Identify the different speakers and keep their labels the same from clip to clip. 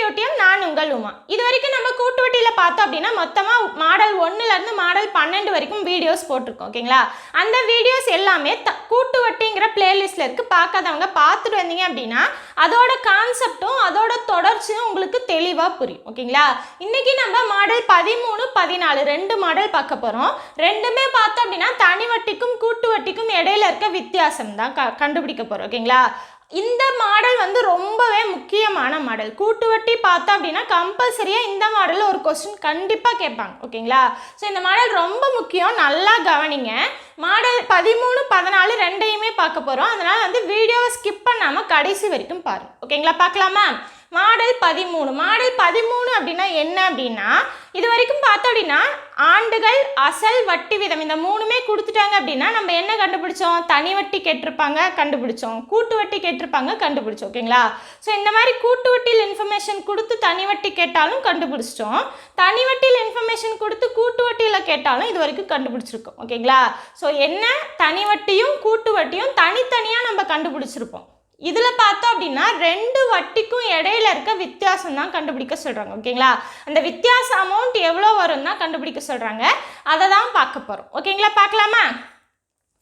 Speaker 1: UTM நான் உங்கள் உமா. இது வரைக்கும் நம்ம கூட்டுவட்டியில் பார்த்தோம் அப்படின்னா மொத்தமாக மாடல் 1லேருந்து மாடல் 12 வரைக்கும் வீடியோஸ் போட்டிருக்கோம். ஓகேங்களா? அந்த வீடியோஸ் எல்லாமே கூட்டுவட்டிங்கிற பிளேலிஸ்ட்டில் இருக்குது. பார்க்காதவங்க பார்த்துட்டு வந்தீங்க அப்படின்னா அதோட கான்செப்டும் அதோட தொடர்ச்சியும் உங்களுக்கு தெளிவாக புரியும். ஓகேங்களா? இன்றைக்கி நம்ம மாடல் 13, 14 2 மாடல் பார்க்க போகிறோம். ரெண்டுமே பார்த்தோம் அப்படின்னா தனி வட்டிக்கும் கூட்டு வட்டிக்கும் இடையில இருக்க வித்தியாசம் தான் கண்டுபிடிக்க போகிறோம். ஓகேங்களா? இந்த மாடல் வந்து ரொம்பவே முக்கியமான மாடல். கூட்டு வட்டி பார்த்தோம் அப்படின்னா கம்பல்சரியாக இந்த மாடலில் ஒரு கொஸ்டின் கண்டிப்பாக கேட்பாங்க. ஓகேங்களா? ஸோ இந்த மாடல் ரொம்ப முக்கியம், நல்லா கவனிங்க. மாடல் 13, 14 ரெண்டையுமே பார்க்க போகிறோம். அதனால் வந்து வீடியோவை ஸ்கிப் பண்ணாமல் கடைசி வரைக்கும் பாருங்கள். ஓகேங்களா? பார்க்கலாமா? மாடல் 13. மாடல் 13 அப்படின்னா என்ன அப்படின்னா, இது வரைக்கும் பார்த்தோம் அப்படின்னா ஆண்டுகள், அசல், வட்டி விதம் இந்த மூணுமே கொடுத்துட்டாங்க அப்படின்னா நம்ம என்ன கண்டுபிடிச்சோம்? தனி வட்டி கேட்டிருப்பாங்க, கண்டுபிடிச்சோம். கூட்டு வட்டி கேட்டிருப்பாங்க, கண்டுபிடிச்சோம். ஓகேங்களா? ஸோ இந்த மாதிரி கூட்டு வட்டியில் இன்ஃபர்மேஷன் கொடுத்து தனி வட்டி கேட்டாலும் கண்டுபிடிச்சிட்டோம். தனி வட்டியில் இன்ஃபர்மேஷன் கொடுத்து கூட்டு வட்டியில் கேட்டாலும் இது வரைக்கும் கண்டுபிடிச்சிருக்கோம். ஓகேங்களா? ஸோ என்ன, தனி வட்டியும் கூட்டு வட்டியும் தனித்தனியாக நம்ம கண்டுபிடிச்சிருப்போம். இதில் பார்த்தோம் அப்படின்னா 2 வட்டிக்கும் இடையில இருக்க வித்தியாசம் தான் கண்டுபிடிக்க சொல்கிறாங்க. ஓகேங்களா? அந்த வித்தியாச அமௌண்ட் எவ்வளோ வரும் தான் கண்டுபிடிக்க சொல்கிறாங்க. அதை தான் பார்க்க போகிறோம். ஓகேங்களா? பார்க்கலாமா?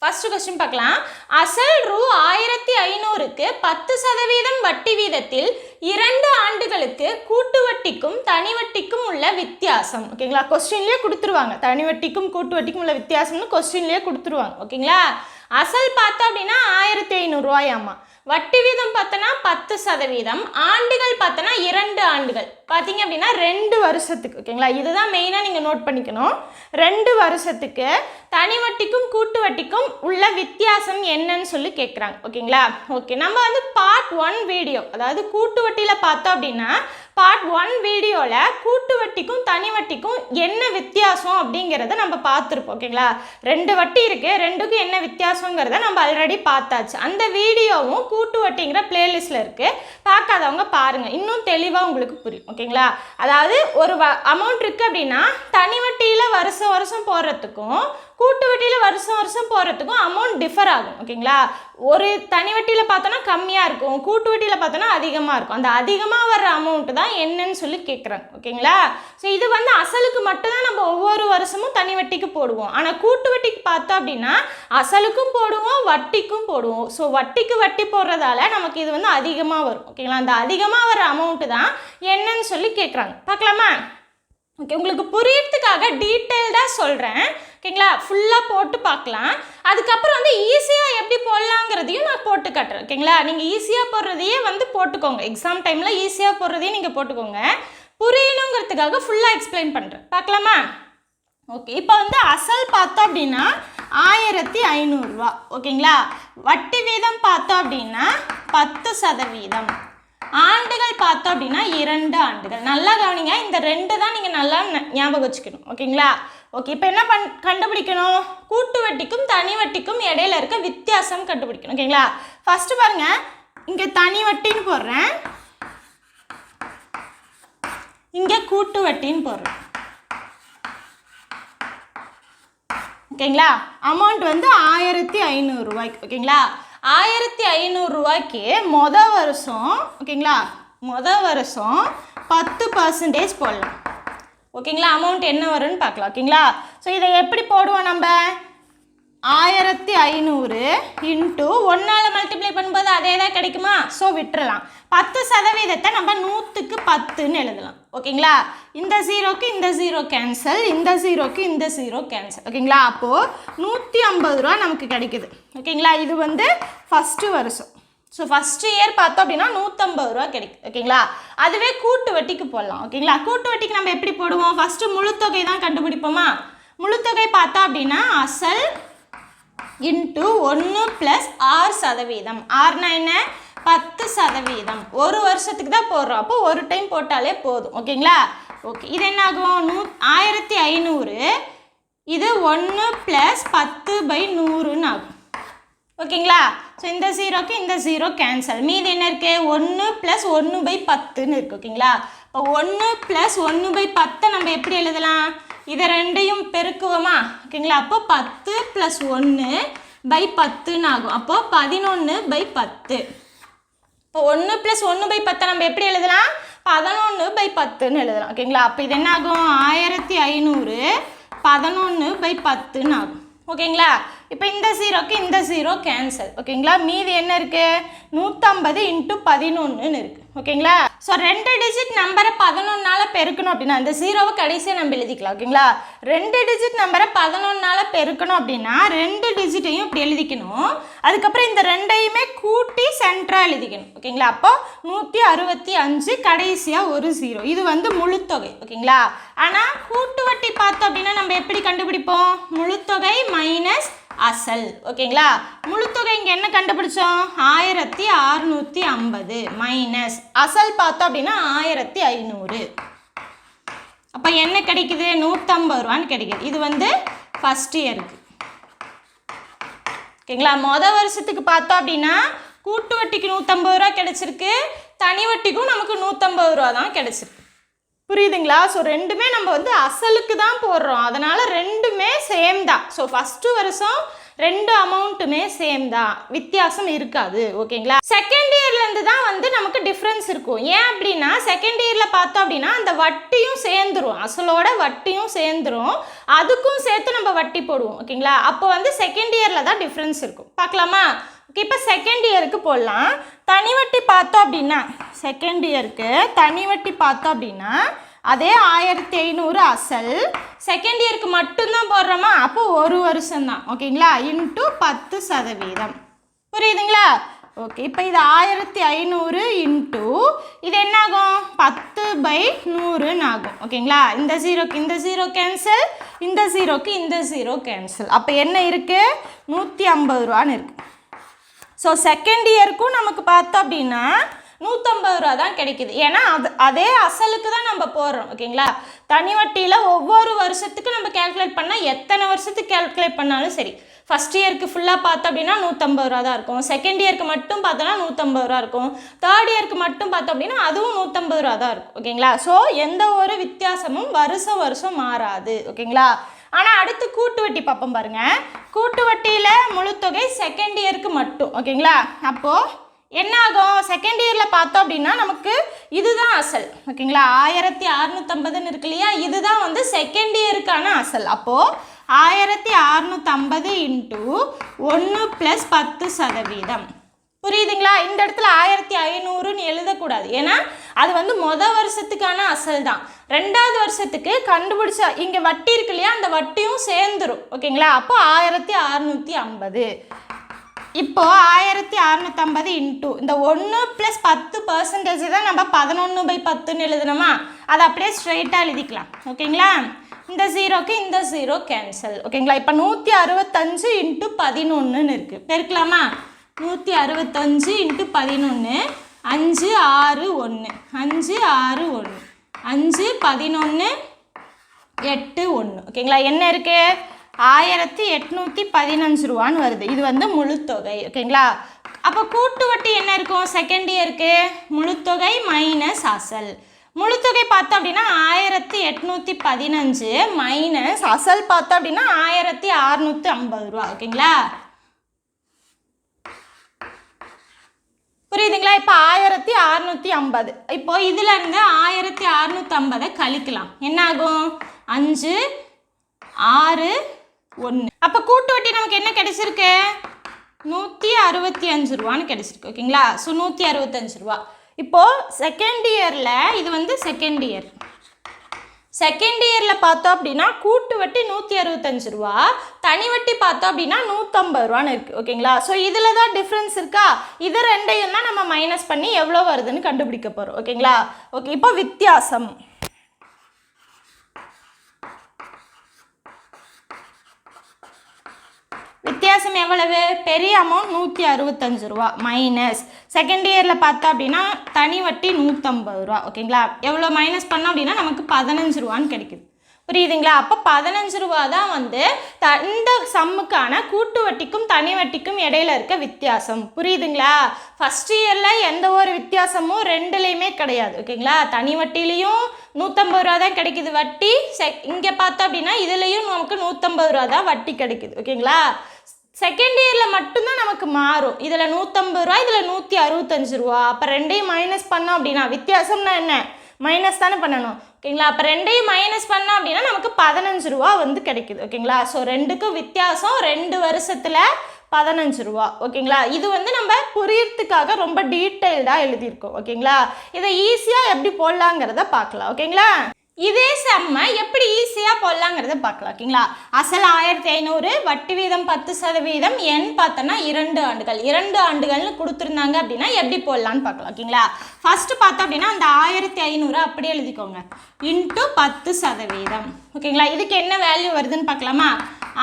Speaker 1: ஃபர்ஸ்ட் கொஸ்டின் பார்க்கலாம். அசல் ரூ 1500க்கு 10% வட்டி வீதத்தில் 2 ஆண்டுகளுக்கு கூட்டு வட்டிக்கும் தனி வட்டிக்கும் உள்ள வித்தியாசம். ஓகேங்களா? கொஸ்டின்லேயே கொடுத்துருவாங்க. தனி வட்டிக்கும் கூட்டு வட்டிக்கும் உள்ள வித்தியாசம்னு கொஸ்டின்லேயே கொடுத்துருவாங்க. ஓகேங்களா? அசல் பார்த்தோம் அப்படின்னா 1500 ரூபாயாமா. வட்டி வீதம் பார்த்தோன்னா 10%, ஆண்டுகள் பார்த்தோன்னா 2 ஆண்டுகள். பார்த்தீங்க அப்படின்னா 2 வருஷத்துக்கு. ஓகேங்களா? இதுதான் மெயினாக நீங்கள் நோட் பண்ணிக்கணும். 2 வருஷத்துக்கு தனி வட்டிக்கும் கூட்டு வட்டிக்கும் உள்ள வித்தியாசம் என்னன்னு சொல்லி கேட்குறாங்க. ஓகேங்களா? ஓகே, நம்ம வந்து பார்ட் 1 வீடியோ, அதாவது கூட்டு வட்டியில் பார்த்தோம் அப்படின்னா பார்ட் 1 வீடியோவில் கூட்டு வட்டிக்கும் தனி வட்டிக்கும் என்ன வித்தியாசம் அப்படிங்கிறத நம்ம பார்த்துருப்போம். ஓகேங்களா? 2 வட்டி இருக்குது, ரெண்டுக்கும் என்ன வித்தியாசங்கிறத நம்ம ஆல்ரெடி பார்த்தாச்சு. அந்த வீடியோவும் கூட்டு வட்டிங்கிற பிளேலிஸ்ட்டில் இருக்குது. பார்க்காதவங்க பாருங்கள், இன்னும் தெளிவாக உங்களுக்கு புரியும். ஓகேங்களா? அதாவது ஒரு அமௌண்ட் இருக்குது அப்படின்னா தனி வட்டியில் வருஷம் வருஷம் போடுறதுக்கும் கூட்டு வட்டியில் வருஷம் வருஷம் போகிறதுக்கும் அமௌண்ட் டிஃபர் ஆகும். ஓகேங்களா? ஒரு தனி வட்டியில் பார்த்தோன்னா கம்மியாக இருக்கும், கூட்டு வட்டியில் பார்த்தோன்னா அதிகமாக இருக்கும். அந்த அதிகமாக வர்ற அமௌண்ட்டு தான் என்னன்னு சொல்லி கேட்குறாங்க. ஓகேங்களா? ஸோ இது வந்து அசலுக்கு மட்டும்தான் நம்ம ஒவ்வொரு வருஷமும் தனி வட்டிக்கு போடுவோம். ஆனால் கூட்டு வட்டிக்கு பார்த்தோம் அப்படின்னா அசலுக்கும் போடுவோம், வட்டிக்கும் போடுவோம். ஸோ வட்டிக்கு வட்டி போடுறதால நமக்கு இது வந்து அதிகமாக வரும். ஓகேங்களா? அந்த அதிகமாக வர அமௌண்ட்டு தான் என்னன்னு சொல்லி கேட்குறாங்க. பார்க்கலாமா? ஓகே, உங்களுக்கு புரியறதுக்காக டீட்டெயில்டாக சொல்கிறேன். ஓகேங்களா? ஃபுல்லாக போட்டு பார்க்கலாம். அதுக்கப்புறம் வந்து ஈஸியாக எப்படி போடலாங்கிறதையும் நான் போட்டு காட்டுறேன். ஓகேங்களா? நீங்கள் ஈஸியாக போடுறதையே வந்து போட்டுக்கோங்க. எக்ஸாம் டைமில் ஈஸியாக போடுறதையும் நீங்கள் போட்டுக்கோங்க. புரியணுங்கிறதுக்காக ஃபுல்லாக எக்ஸ்பிளைன் பண்ணுறேன். பார்க்கலாமா? ஓகே, இப்போ வந்து அசல் பார்த்தோம் அப்படின்னா 1500 ரூபா. ஓகேங்களா? வட்டி வீதம் பார்த்தோம் அப்படின்னா 10%, ஆண்டுகள் பார்த்தோம் அப்படின்னா 2 ஆண்டுகள். நல்லா கவனிங்க, இந்த 2 தான் நீங்கள் நல்லா ஞாபகம் வச்சுக்கணும். ஓகேங்களா? ஓகே, இப்போ என்ன கண்டுபிடிக்கணும்? கூட்டு வட்டிக்கும் தனி வட்டிக்கும் இடையில இருக்க வித்தியாசம் கண்டுபிடிக்கணும். ஓகேங்களா? ஃபஸ்ட்டு பாருங்க, இங்கே தனி வட்டின்னு போடுறேன், இங்கே கூட்டு வட்டின்னு போடுறேன். ஓகேங்களா? அமௌண்ட் வந்து 1500 ரூபாய்க்கு. ஓகேங்களா? 1500 ரூபாய்க்கு மொதல் வருஷம், ஓகேங்களா, மொதல் வருஷம் 10% போடலாம். ஓகேங்களா? அமௌண்ட் என்ன வரும்னு பார்க்கலாம். ஓகேங்களா? ஸோ இதை எப்படி போடுவோம்? நம்ம 1500 இன்ட்டு 1ஆல் மல்டிப்ளை பண்ணும்போது அதே தான் கிடைக்குமா? ஸோ விட்டுறலாம். 10% நம்ம 100க்கு 10ன்னு எழுதலாம். ஓகேங்களா? இந்த 0க்கு இந்த 0 கேன்சல், இந்த 0க்கு இந்த 0 கேன்சல். ஓகேங்களா? அப்போது 150 ரூபா நமக்கு கிடைக்குது. ஓகேங்களா? இது வந்து ஃபஸ்ட்டு வருஷம். ஸோ ஃபஸ்ட்டு இயர் பார்த்தோம் அப்படின்னா 150 ரூபா கிடைக்குது. ஓகேங்களா? அதுவே கூட்டு வட்டிக்கு போடலாம். ஓகேங்களா? கூட்டு வட்டிக்கு நம்ம எப்படி போடுவோம்? ஃபஸ்ட்டு முழுத்தொகை தான் கண்டுபிடிப்போமா? முழுத்தொகை பார்த்தோம் அப்படின்னா அசல் இன்ட்டு 1 + 6%. ஆறுனா என்ன? 10%. ஒரு வருஷத்துக்கு தான் போடுறோம். அப்போ ஒரு டைம் போட்டாலே போதும். ஓகேங்களா? ஓகே, இது என்ன ஆகும்? 1500, இது 1 + 10/100ன்னு ஆகும். ஓகேங்களா? ஸோ இந்த 0க்கு இந்த 0 கேன்சல், மீதி என்ன இருக்குது? 1 + 1/10ன்னு இருக்குது. ஓகேங்களா? இப்போ 1 + 1/10 நம்ம எப்படி எழுதலாம்? இதை ரெண்டையும் பெருக்குவோமா? ஓகேங்களா? அப்போ 10 + 1/10ன்னு ஆகும். அப்போது 11/10. இப்போ 1 + 1/10 நம்ம எப்படி எழுதலாம்? 11/10ன்னு எழுதலாம். ஓகேங்களா? அப்போ இது என்ன ஆகும்? 1500 11/10ன்னு ஆகும். ஓகேங்களா? இப்போ இந்த ஜீரோக்கு இந்த ஜீரோ கேன்சல். ஓகேங்களா? மீதி என்ன இருக்கு? 150 × 11ன்னு இருக்கு. ஓகேங்களா? ஸோ 2 டிஜிட் நம்பரை 11ஆல் பெருக்கணும் அப்படின்னா இந்த ஜீரோவை கடைசியாக நம்ம எழுதிக்கலாம். ஓகேங்களா? 2 டிஜிட் நம்பரை 11ஆல் பெருக்கணும் அப்படின்னா 2 டிஜிட்டையும் இப்படி எழுதிக்கணும். அதுக்கப்புறம் இந்த ரெண்டையுமே கூட்டி சென்டராக எழுதிக்கணும். ஓகேங்களா? அப்போ 165 கடைசியாக ஒரு ஜீரோ. இது வந்து முழுத்தொகை. ஓகேங்களா? ஆனால் கூட்டு வட்டி பார்த்தோம் அப்படின்னா நம்ம எப்படி கண்டுபிடிப்போம்? முழுத்தொகை மைனஸ் அசல். ஓகேங்களா? முழுத்தொகை இங்கே என்ன கண்டுபிடிச்சோம்? 1650 மைனஸ் அசல் பார்த்தோம் அப்படின்னா 1500. அப்போ என்ன கிடைக்குது? 150 ரூபான்னு கிடைக்குது. இது வந்து ஃபர்ஸ்ட் இயருக்கு. ஓகேங்களா? மொதல் வருஷத்துக்கு பார்த்தோம் அப்படின்னா கூட்டு வட்டிக்கு 150 ரூபா கிடைச்சிருக்கு, தனி வட்டிக்கும் நமக்கு 150 ரூபா தான் கிடைச்சிருக்கு. புரியுதுங்களா? ஸோ ரெண்டுமே நம்ம வந்து அசலுக்கு தான் போடுறோம், அதனால் ரெண்டுமே சேம் தான். ஸோ ஃபஸ்ட்டு வருஷம் ரெண்டு அமௌண்ட்டுமே சேம் தான், வித்தியாசம் இருக்காது. ஓகேங்களா? செகண்ட் இயர்லேருந்து தான் வந்து நமக்கு டிஃப்ரென்ஸ் இருக்கும். ஏன் அப்படின்னா செகண்ட் இயரில் பார்த்தோம் அப்படின்னா அந்த வட்டியும் சேர்ந்துரும், அசலோட வட்டியும் சேர்ந்துரும், அதுக்கும் சேர்த்து நம்ம வட்டி போடுவோம். ஓகேங்களா? அப்போ வந்து செகண்ட் இயரில் தான் டிஃப்ரென்ஸ் இருக்கும். பார்க்கலாமா? ஓகே, இப்போ செகண்ட் இயருக்கு போடலாம். தனி வட்டி பார்த்தோம் அப்படின்னா செகண்ட் இயருக்கு தனி வட்டி பார்த்தோம் அப்படின்னா அதே 1500 அசல். செகண்ட் இயருக்கு மட்டும்தான் போடுறோமா? அப்போ ஒரு வருஷம்தான். ஓகேங்களா? × 10%. புரியுதுங்களா? ஓகே, இப்போ இது 1500 இது என்ன ஆகும்? 10/100ன்னு ஆகும். ஓகேங்களா? இந்த ஜீரோக்கு இந்த ஜீரோ கேன்சல், இந்த ஜீரோக்கு இந்த ஜீரோ கேன்சல். அப்போ என்ன இருக்குது? 150 ரூபான்னு இருக்குது. ஸோ செகண்ட் இயருக்கும் நமக்கு பார்த்தோம் அப்படின்னா 150 ரூபா தான் கிடைக்குது. ஏன்னா அதே அசலுக்கு தான் நம்ம போடுறோம். ஓகேங்களா? தனி வட்டியில் ஒவ்வொரு வருஷத்துக்கு நம்ம கேல்குலேட் பண்ணால் எத்தனை வருஷத்துக்கு கேல்குலேட் பண்ணாலும் சரி, ஃபஸ்ட் இயருக்கு ஃபுல்லாக பார்த்தோம் அப்படின்னா 150 ரூபா தான் இருக்கும், செகண்ட் இயருக்கு மட்டும் பார்த்தோன்னா 150 ரூபா இருக்கும், தேர்ட் இயருக்கு மட்டும் பார்த்தோம் அப்படின்னா அதுவும் 150 ரூபா தான் இருக்கும். ஓகேங்களா? ஸோ எந்த ஒரு வித்தியாசமும் வருஷம் மாறாது. ஓகேங்களா? ஆனால் அடுத்து கூட்டு வட்டி பார்ப்போம் பாருங்க. கூட்டு வட்டியில் முழுத்தொகை செகண்ட் இயருக்கு மட்டும். ஓகேங்களா? அப்போது என்ன ஆகும்? செகண்ட் இயரில் பார்த்தோம் அப்படின்னா நமக்கு இதுதான் அசல். ஓகேங்களா? 1650ன்னு இருக்கு இல்லையா? இதுதான் வந்து செகண்ட் இயருக்கான அசல். அப்போது 1650 × 1 + 10%. புரியுதுங்களா? இந்த இடத்துல 1500ன்னு எழுதக்கூடாது, ஏன்னா அது வந்து மொதல் வருஷத்துக்கான அசல் தான். ரெண்டாவது வருஷத்துக்கு கண்டுபிடிச்ச இங்கே வட்டி இருக்கு இல்லையா, அந்த வட்டியும் சேர்ந்துடும். ஓகேங்களா? அப்போ 1650. இப்போ 1650 இந்த 1 + 10% தான் நம்ம 11/10ன்னு எழுதணுமா? அதை அப்படியே ஸ்ட்ரெயிட்டாக எழுதிக்கலாம். ஓகேங்களா? இந்த ஜீரோக்கு இந்த ஜீரோ கேன்சல். ஓகேங்களா? இப்போ 165 × 11ன்னு இருக்குது. பெருக்கலாமா? 165 × 11 5 6 1 5 6 1 5 11 8 1. ஓகேங்களா? என்ன இருக்குது? 1815 ரூபான்னு வருது. இது வந்து முழுத்தொகை. ஓகேங்களா? அப்போ கூட்டு வட்டி என்ன இருக்கும்? செகண்ட் இயருக்கு முழுத்தொகை மைனஸ் அசல். முழுத்தொகை பார்த்தோம் அப்படின்னா 1815 மைனஸ் அசல் பார்த்தோம் அப்படின்னா 1650 ரூபா. ஓகேங்களா? புரியுதுங்களா? இப்போ 1650. இப்போ இதுல இருந்து 1650 கழிக்கலாம். என்ன ஆகும்? 5 6 1. அப்போ கூட்டு வட்டி நமக்கு என்ன கிடைச்சிருக்கு? 165 ரூபான்னு கிடைச்சிருக்கு. ஓகேங்களா? ஸோ 165 ரூபா. இப்போது செகண்ட் இயரில் இது வந்து செகண்ட் இயரில் பார்த்தோம் அப்படின்னா கூட்டு வட்டி 165 ரூபா, தனி வட்டி பார்த்தோம் அப்படின்னா 150 ரூபான்னு இருக்குது. ஓகேங்களா? ஸோ இதில் தான் டிஃப்ரென்ஸ் இருக்கா? இது ரெண்டையும் தான் நம்ம மைனஸ் பண்ணி எவ்வளோ வருதுன்னு கண்டுபிடிக்க போகிறோம். ஓகேங்களா? ஓகே, இப்போ வித்தியாசம். வித்தியாசம் எவ்வளவு? பெரிய அமௌண்ட் 165 ரூபா மைனஸ் செகண்ட் இயரில் பார்த்தோம் அப்படின்னா தனி வட்டி 150 ரூபா. ஓகேங்களா? எவ்வளோ மைனஸ் பண்ணோம் அப்படின்னா நமக்கு 15 ரூபான்னு கிடைக்குது. புரியுதுங்களா? அப்போ 15 ரூபா தான் வந்து இந்த சம்முக்கான கூட்டு வட்டிக்கும் தனி வட்டிக்கும் இடையில இருக்க வித்தியாசம். புரியுதுங்களா? ஃபர்ஸ்ட் இயரில் எந்த ஒரு வித்தியாசமும் ரெண்டுலேயுமே கிடையாது. ஓகேங்களா? தனி வட்டிலையும் 150 ரூபா தான் கிடைக்குது வட்டி. இங்கே பார்த்தோம் அப்படின்னா இதுலேயும் நமக்கு 150 ரூபா தான் வட்டி கிடைக்குது. ஓகேங்களா? செகண்ட் இயரில் மட்டும்தான் நமக்கு மாறும். இதில் 150 ரூபா, இதில் 165 ரூபா. அப்போ ரெண்டையும் மைனஸ் பண்ணோம் அப்படின்னா வித்தியாசம்னா என்ன? மைனஸ் தானே பண்ணணும். ஓகேங்களா? அப்போ ரெண்டையும் மைனஸ் பண்ணோம் அப்படின்னா நமக்கு 15 ரூபா வந்து கிடைக்குது. ஓகேங்களா? ஸோ ரெண்டுக்கும் வித்தியாசம் 2 வருஷத்தில் 15 ரூபா. ஓகேங்களா? இது வந்து நம்ம புரியறதுக்காக ரொம்ப டீட்டெயில்டாக எழுதியிருக்கோம். ஓகேங்களா? இதை ஈஸியாக எப்படி போடலாங்கிறத பார்க்கலாம். ஓகேங்களா? இதே செம்ம எப்படி ஈஸியாக போடலாங்கிறத பார்க்கலாம். ஓகேங்களா? அசல் 1500, வட்டி வீதம் 10%, எண் பார்த்தோன்னா 2 ஆண்டுகள். 2 ஆண்டுகள்னு கொடுத்துருந்தாங்க அப்படின்னா எப்படி போடலான்னு பார்க்கலாம். ஓகேங்களா? ஃபஸ்ட்டு பார்த்தோம் அப்படின்னா அந்த 1500 அப்படியே எழுதிக்கோங்க, இன்ட்டு 10%. ஓகேங்களா? இதுக்கு என்ன வேல்யூ வருதுன்னு பார்க்கலாமா?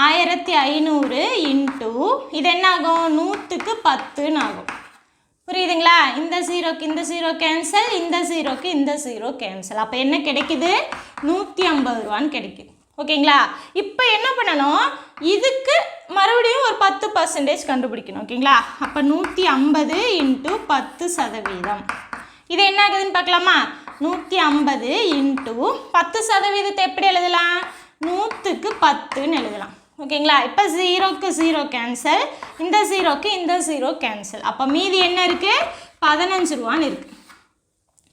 Speaker 1: 1500 இன்ட்டு இது என்ன ஆகும்? 100க்கு 10ன்னு ஆகும். புரியுதுங்களா? இந்த ஜீரோக்கு இந்த ஜீரோ கேன்சல், இந்த ஜீரோக்கு இந்த ஜீரோ கேன்சல். அப்போ என்ன கிடைக்குது? 150 ரூபான்னு கிடைக்குது. ஓகேங்களா? இப்போ என்ன பண்ணணும்? இதுக்கு மறுபடியும் ஒரு 10% கண்டுபிடிக்கணும். ஓகேங்களா? அப்போ 150 இன்ட்டு 10%. இது என்ன ஆகுதுன்னு பார்க்கலாமா? 150 இன்ட்டு 10% எப்படி எழுதலாம்? 100க்கு 10ன்னு எழுதலாம். ஓகேங்களா? இப்போ ஜீரோக்கு ஜீரோ கேன்சல், இந்த ஜீரோக்கு இந்த ஜீரோ கேன்சல். அப்போ மீதி என்ன இருக்குது? 15 ரூபான்னு இருக்குது.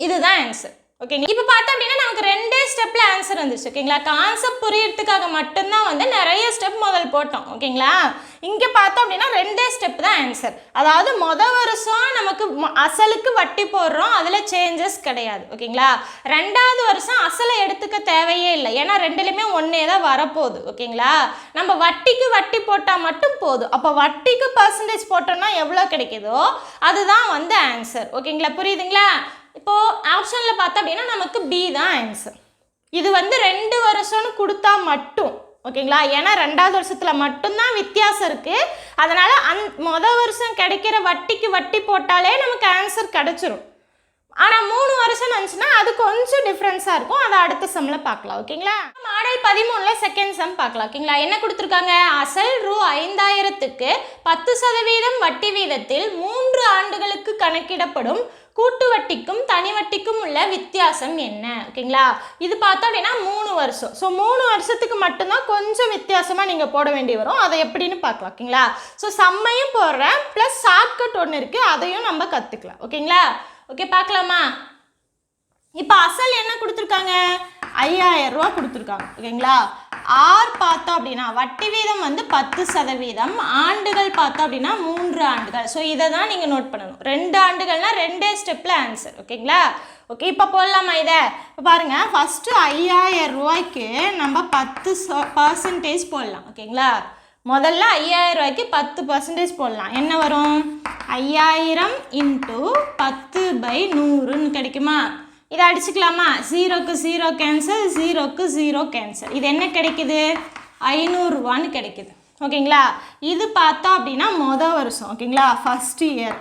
Speaker 1: இதுதான் ஆன்சர். ஓகேங்களா? இப்போ பார்த்தோம் அப்படின்னா நமக்கு 2 ஸ்டெப்பில் ஆன்சர் வந்துச்சு. ஓகேங்களா? கான்செப்ட் புரியறதுக்காக மட்டும்தான் வந்து நிறைய ஸ்டெப் முதல் போட்டோம். ஓகேங்களா? இங்கே பார்த்தோம் அப்படின்னா 2 ஸ்டெப் தான் ஆன்சர். அதாவது வருஷம் நமக்கு அசலுக்கு வட்டி போடுறோம், அதில் சேஞ்சஸ் கிடையாது. ஓகேங்களா? 2வது வருஷம் அசலை எடுத்துக்க தேவையே இல்லை, ஏன்னா ரெண்டுலேயுமே ஒன்றே தான் வரப்போகுது. ஓகேங்களா? நம்ம வட்டிக்கு வட்டி போட்டால் மட்டும் போதும். அப்போ வட்டிக்கு பர்சன்டேஜ் போட்டோம்னா எவ்வளோ கிடைக்குதோ அதுதான் வந்து ஆன்சர். ஓகேங்களா? புரியுதுங்களா? இப்போது ஆப்ஷனில் பார்த்தோம் அப்படின்னா நமக்கு பி தான் ஆன்சர். இது வந்து 2 வருஷம்னு கொடுத்தா மட்டும். ஓகேங்களா? ஏன்னா 2வது வருஷத்தில் மட்டும்தான் வித்தியாசம் இருக்குது. அதனால் வருஷம் கிடைக்கிற வட்டிக்கு வட்டி போட்டாலே நமக்கு ஆன்சர் கிடச்சிரும். ஆனால் 3 வருஷம் வந்துச்சுன்னா அது கொஞ்சம் டிஃப்ரென்ஸாக இருக்கும். அதை அடுத்த சம்மில் பார்க்கலாம். ஓகேங்களா? மாடல் 13ல் செகண்ட் சம் பார்க்கலாம். ஓகேங்களா? என்ன கொடுத்துருக்காங்க? அசல் ரூ.5000க்கு 10% வட்டி வீதத்தில் 3 ஆண்டுகளுக்கு கணக்கிடப்படும் கூட்டு வட்டிக்கும் தனி வட்டிக்கும் உள்ள வித்தியாசம் என்ன? ஓகேங்களா? இது பார்த்தோம் அப்படின்னா 3 வருஷம். ஸோ 3 வருஷத்துக்கு மட்டும்தான் கொஞ்சம் வித்தியாசமாக நீங்கள் போட வேண்டி வரும். அதை எப்படின்னு பார்க்கலாம். ஓகேங்களா? ஸோ சம்மையும் போடுறேன், ப்ளஸ் ஷார்ட்கட் ஒன்று இருக்குது, அதையும் நம்ம கற்றுக்கலாம். ஓகேங்களா? ஓகே, பார்க்கலாமா? இப்போ அசல் என்ன கொடுத்துருக்காங்க? 5000 ரூபா கொடுத்துருக்காங்க. ஓகேங்களா? ஆர் பார்த்தோம் அப்படின்னா வட்டி வீதம் வந்து 10%, ஆண்டுகள் பார்த்தோம் அப்படின்னா 3 ஆண்டுகள். ஸோ இதை தான் நீங்கள் நோட் பண்ணணும். 2 ஆண்டுகள்னால் 2 ஸ்டெப்பில் ஆன்சர். ஓகேங்களா? ஓகே, இப்போ போடலாமா? இதை இப்போ பாருங்கள், ஃபஸ்ட்டு 5000 ரூபாய்க்கு நம்ம 10% போடலாம். ஓகேங்களா? முதல்ல 5000 ரூபாய்க்கு 10% போடலாம். என்ன வரும்? 5000 இன்ட்டு 10/100ன்னு கிடைக்குமா? இதை அடிச்சுக்கலாமா? ஜீரோக்கு ஜீரோ கேன்சல், ஜீரோக்கு ஜீரோ கேன்சல். இது என்ன கிடைக்குது? 500 ரூபான்னு கிடைக்குது. ஓகேங்களா? இது பார்த்தோம் அப்படின்னா வருஷம். ஓகேங்களா? ஃபஸ்ட் இயர்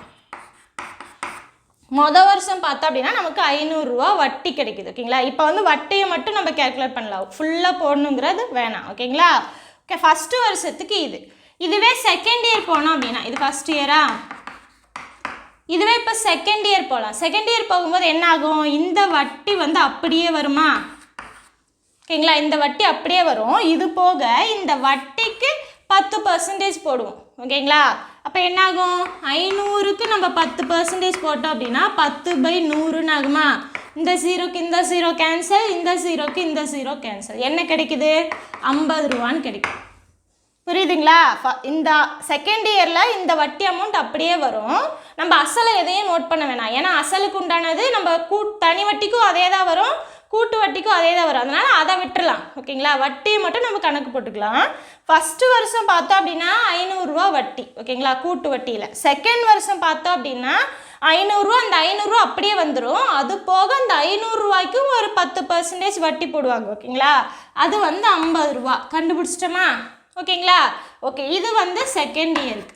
Speaker 1: வருஷம் பார்த்தோம் அப்படின்னா நமக்கு 500 ரூபா வட்டி கிடைக்குது. ஓகேங்களா? இப்போ வந்து வட்டியை மட்டும் நம்ம கேல்குலேட் பண்ணலாம், ஃபுல்லாக போடணுங்கிறது வேணாம். ஓகேங்களா? ஓகே, ஃபஸ்ட்டு வருஷத்துக்கு இதுவே செகண்ட் இயர் போனோம் அப்படின்னா, இது ஃபஸ்ட் இயரா? இதுவே இப்போ செகண்ட் இயர் போகலாம். செகண்ட் இயர் போகும்போது என்ன ஆகும்? இந்த வட்டி வந்து அப்படியே வருமா? ஓகேங்களா? இந்த வட்டி அப்படியே வரும். இது போக இந்த வட்டிக்கு 10% போடுவோம். ஓகேங்களா? அப்போ என்ன ஆகும்? 500க்கு நம்ம 10% போட்டோம் அப்படின்னா 10/100ன்னு ஆகுமா? இந்த ஜீரோக்கு இந்த ஜீரோ கேன்சல், இந்த ஜீரோக்கு இந்த ஜீரோ கேன்சல். என்ன கிடைக்குது? 50 ரூபான்னு கிடைக்கும். புரியுதுங்களா? இந்த செகண்ட் இயரில் இந்த வட்டி அமௌண்ட் அப்படியே வரும். நம்ம அசலை எதையும் நோட் பண்ண வேணாம், ஏன்னா அசலுக்கு உண்டானது நம்ம தனி வட்டிக்கும் அதே தான் வரும், கூட்டு வட்டிக்கும் அதே தான் வரும். அதனால் அதை விட்டுறலாம். ஓகேங்களா? வட்டியை மட்டும் நம்ம கணக்கு போட்டுக்கலாம். ஃபஸ்ட்டு வருஷம் பார்த்தோம் அப்படின்னா 500 ரூபா வட்டி. ஓகேங்களா? கூட்டு வட்டியில். செகண்ட் வருஷம் பார்த்தோம் அப்படின்னா 500 ரூபா, அந்த 500 ரூபா அப்படியே வந்துடும். அது போக அந்த 500 ரூபாய்க்கும் ஒரு 10% வட்டி போடுவாங்க. ஓகேங்களா? அது வந்து 50 ரூபா. கண்டுபிடிச்சிட்டோமா? ஓகேங்களா? ஓகே, இது வந்து செகண்ட் இயருக்கு.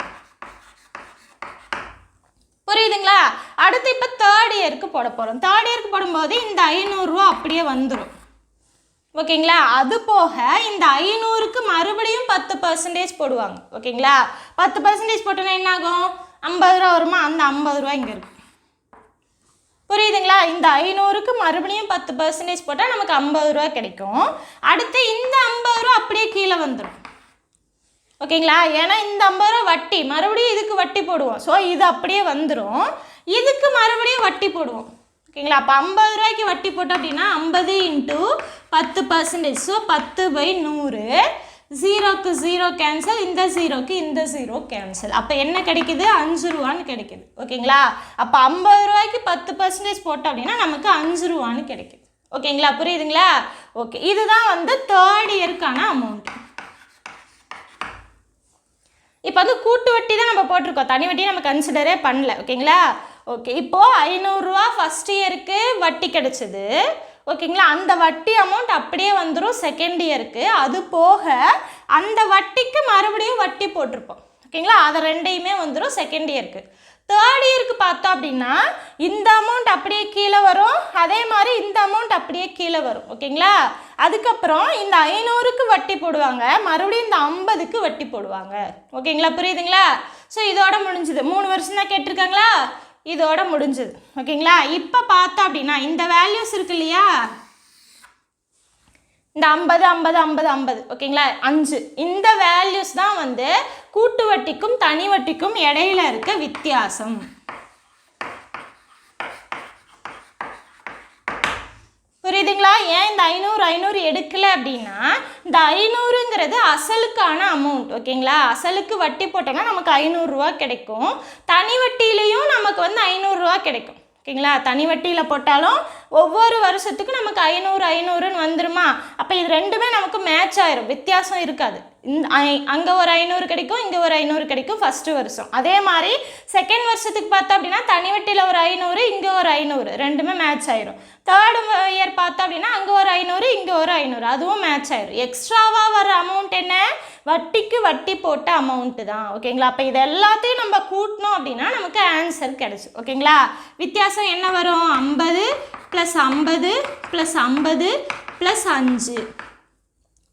Speaker 1: புரியுதுங்களா? அடுத்து இப்போ தேர்ட் இயருக்கு போட போகிறோம். தேர்ட் இயருக்கு போடும்போது இந்த 500 ரூபா அப்படியே வந்துடும். ஓகேங்களா? அது போக இந்த 500க்கு மறுபடியும் 10% போடுவாங்க. ஓகேங்களா? 10% போட்டோன்னா என்ன ஆகும்? 50 ரூபா வருமா? அந்த 50 ரூபா இங்கே இருக்கு. புரியுதுங்களா? இந்த 500க்கு மறுபடியும் 10% போட்டால் நமக்கு 50 ரூபா கிடைக்கும். அடுத்து இந்த 50 ரூபா அப்படியே கீழே வந்துடும். ஓகேங்களா. ஏன்னா இந்த 50 ரூபா வட்டி, மறுபடியும் இதுக்கு வட்டி போடுவோம். ஸோ இது அப்படியே வந்துடும், இதுக்கு மறுபடியும் வட்டி போடுவோம். ஓகேங்களா. அப்போ 50 ரூபாய்க்கு வட்டி போட்டோம் அப்படின்னா 50 இன்ட்டு 10%. ஸோ 10/100. 0க்கு 0 கேன்சல், இந்த 0க்கு இந்த 0 கேன்சல். அப்போ என்ன கிடைக்குது? 5 ரூபான்னு கிடைக்குது. ஓகேங்களா. அப்போ 50 ரூபாய்க்கு 10% போட்டோம் அப்படின்னா நமக்கு 5 ரூபான்னு கிடைக்குது. ஓகேங்களா, புரியுதுங்களா? ஓகே, இதுதான் வந்து 3rd இயருக்கான அமௌண்ட். இப்போ வந்து கூட்டு வட்டி தான் நம்ம போட்டிருக்கோம், தனி வட்டி நம்ம கன்சிடரே பண்ணல. ஓகேங்களா. ஓகே, இப்போது 500 ரூபா ஃபஸ்ட் இயருக்கு வட்டி கிடைச்சது. ஓகேங்களா. அந்த வட்டி அமௌண்ட் அப்படியே வந்துடும் செகண்ட் இயருக்கு. அது போக அந்த வட்டிக்கு மறுபடியும் வட்டி போட்டிருப்போம். ஓகேங்களா. அதை ரெண்டையுமே வந்துடும் செகண்ட் இயருக்கு. 3rd இயருக்கு பார்த்தோம் அப்படின்னா இந்த அமௌண்ட் அப்படியே கீழே வரும், அதே மாதிரி இந்த அமௌண்ட் அப்படியே கீழே வரும். ஓகேங்களா. அதுக்கப்புறம் இந்த 500க்கு வட்டி போடுவாங்க, மறுபடியும் இந்த 50க்கு வட்டி போடுவாங்க. ஓகேங்களா, புரியுதுங்களா? ஸோ இதோட முடிஞ்சுது. 3 வருஷம் தான் கேட்டிருக்காங்களா, இதோட முடிஞ்சுது. ஓகேங்களா. இப்போ பார்த்தோம் அப்படின்னா இந்த வேல்யூஸ் இருக்கு இல்லையா, இந்த 50 50 50 50, ஓகேங்களா, 5, இந்த வேல்யூஸ் தான் வந்து கூட்டு வட்டிக்கும் தனி வட்டிக்கும் இடையில இருக்க வித்தியாசம். புரியுதுங்களா? ஏன் இந்த 500 எடுக்கல அப்படின்னா இந்த 500ங்கிறது அசலுக்கான அமௌண்ட். ஓகேங்களா. அசலுக்கு வட்டி போட்டோம்னா நமக்கு 500 ரூபா கிடைக்கும், தனி வட்டியிலையும் நமக்கு வந்து 500 ரூபா கிடைக்கும். ஓகேங்களா. தனி வட்டியில் போட்டாலும் ஒவ்வொரு வருஷத்துக்கும் நமக்கு 500 500ன்னு வந்துருமா. அப்போ இது ரெண்டுமே நமக்கு மேட்ச் ஆயிரும், வித்தியாசம் இருக்காது. அங்கே ஒரு 500 கிடைக்கும், இங்கே ஒரு 500 கிடைக்கும் ஃபஸ்ட்டு வருஷம். அதே மாதிரி செகண்ட் வருஷத்துக்கு பார்த்தோம் அப்படின்னா தனி வட்டியில் ஒரு 500, இங்கே ஒரு 500, ரெண்டுமே மேட்ச் ஆயிரும். 3rd இயர் பார்த்தோம் அப்படின்னா அங்கே ஒரு 500, இங்கே ஒரு 500, அதுவும் மேட்ச் ஆயிரும். எக்ஸ்ட்ராவாக வர அமௌண்ட் என்ன? வட்டிக்கு வட்டி போட்ட அமௌண்ட்டு தான். ஓகேங்களா. அப்போ இது எல்லாத்தையும் நம்ம கூட்டணும் அப்படின்னா நமக்கு ஆன்சர் கிடைக்கும். ஓகேங்களா. வித்தியாசம் என்ன வரும்? 50 + 50 + 50 + 5.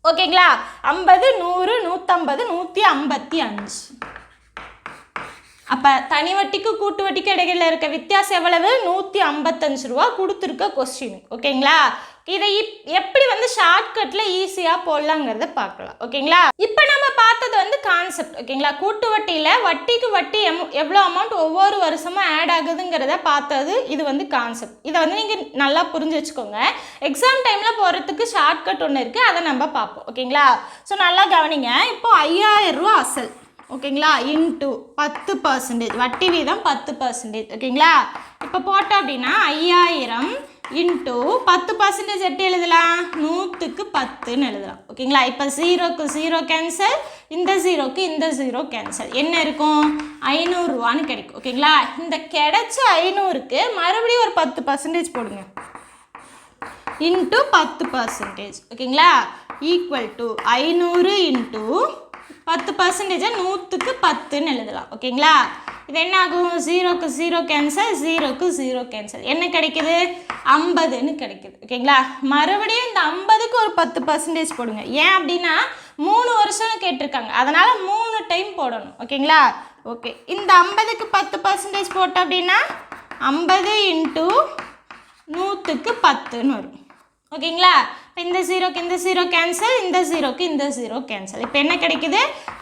Speaker 1: ஓகேங்களா. 50 100 150 155. அப்போ தனி வட்டிக்கு கூட்டு வட்டிக்கு இடையில இருக்க வித்தியாசம் எவ்வளவு? 155 ரூபா கொடுத்துருக்க கொஸ்டின். ஓகேங்களா. இதை எப்படி வந்து ஷார்ட்கட்டில் ஈஸியாக போடலாங்கிறத பார்க்கலாம். ஓகேங்களா. இப்போ நம்ம பார்த்தது வந்து கான்செப்ட். ஓகேங்களா. கூட்டு வட்டியில் வட்டிக்கு வட்டி எவ்வளோ அமௌண்ட் ஒவ்வொரு வருஷமும் ஆட் ஆகுதுங்கிறத பார்த்தது. இது வந்து கான்செப்ட். இதை வந்து நீங்கள் நல்லா புரிஞ்சு வச்சுக்கோங்க. எக்ஸாம் டைமில் போகிறதுக்கு ஷார்ட்கட் ஒன்று இருக்குது, அதை நம்ம பார்ப்போம். ஓகேங்களா. ஸோ நல்லா கவனிங்க. இப்போ 5000 ரூபா அசல். ஓகேங்களா. இன்ட்டு 10%, வட்டி வீதம் 10%. ஓகேங்களா. இப்போ போட்டோம் அப்படின்னா 5000 இன்ட்டு 10% எட்டு எழுதலாம், 100க்கு 10ன்னு எழுதலாம். ஓகேங்களா. இப்போ 0க்கு 0 கேன்சல், இந்த 0க்கு இந்த 0 கேன்சல். என்ன இருக்கும்? 500 ரூபான்னு கிடைக்கும். ஓகேங்களா. இந்த கிடைச்ச 500க்கு மறுபடியும் ஒரு 10% போடுங்க, இன்ட்டு 10%. ஓகேங்களா. ஈக்குவல் டு 500 இன்ட்டு 10%, 100க்கு 10ன்னு எழுதலாம். ஓகேங்களா. இது என்ன ஆகும்? 0க்கு 0 கேன்சல், 0க்கு 0 கேன்சல். என்ன கிடைக்குது? 50ன்னு கிடைக்குது. ஓகேங்களா. மறுபடியும் இந்த 50க்கு ஒரு 10% போடுங்க. ஏன் அப்படின்னா 3 வருஷம்னு கேட்டிருக்காங்க, அதனால் 3 டைம் போடணும். ஓகேங்களா. ஓகே, இந்த 50க்கு 10% போட்டோம் அப்படின்னா 50 இன்ட்டு 100க்கு 10ன்னு வரும். ஓகேங்களா. இப்போ இந்த 0க்கு இந்த 0 கேன்சல், இந்த 0க்கு இந்த 0 கேன்சல். இப்போ என்ன கிடைக்குது?